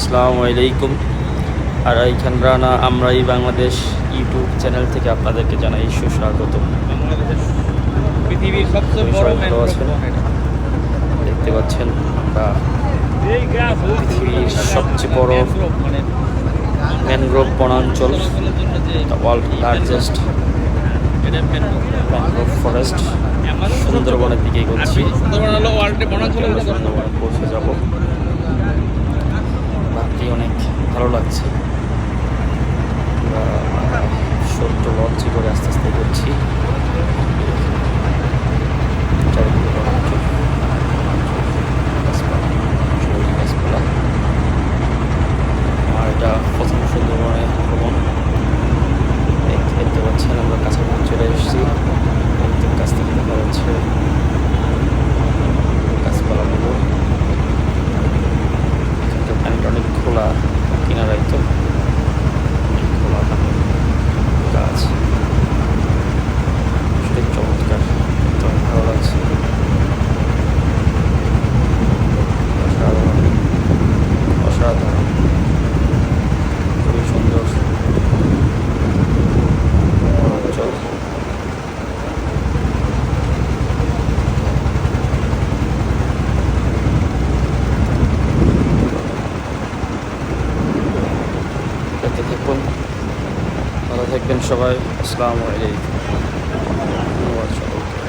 আসসালামু আলাইকুম। আর এইখান রানা আমরাই বাংলাদেশ ইউটিউব চ্যানেল থেকে আপনাদেরকে জানাই সুস্বাগত। পৃথিবীর সবচেয়ে বড় ম্যানগ্রোভ বন এটা। দেখতে পাচ্ছেন আমরা পৃথিবীর সবচেয়ে বড় মানে ম্যানগ্রোভ বনাঞ্চল, দ্য ওয়ার্ল্ড লার্জেস্ট এটা ম্যানগ্রোভ ফরেস্ট সুন্দরবনের দিকে এগোচ্ছি। সুন্দরবন হলো ওয়ার্ল্ডে বনাঞ্চলের ভিতরে সুন্দরবনে পৌঁছে যাব। রাত্রি অনেক ভালো লাগছে। আমরা ছোট্ট লঞ্চে করে আস্তে আস্তে এগোচ্ছি। চারিদিকে বনাঞ্চল, গাছপালা, সবুজ গাছপালা। আর এটা প্রথম সুন্দরবনে ভ্রমণ। দেখতে পাচ্ছেন আমরা কাছাকাছি চলে এসেছি। একদম কাছ থেকে দেখা যাচ্ছে গাছপালাগুলো। এখানকার পানিটা অনেক খোলা, কিনারাই তো অনেক খোলা গাছ। সেটাই চমৎকার, একদম ভালো লাগছে। অসাধারণ, অসাধারণ, খুবই সুন্দর অঞ্চল। দেখতে থাকুন, ভালো থাকবেন সবাই। আসসালামু আলাইকুম, ধন্যবাদ সবাইকে।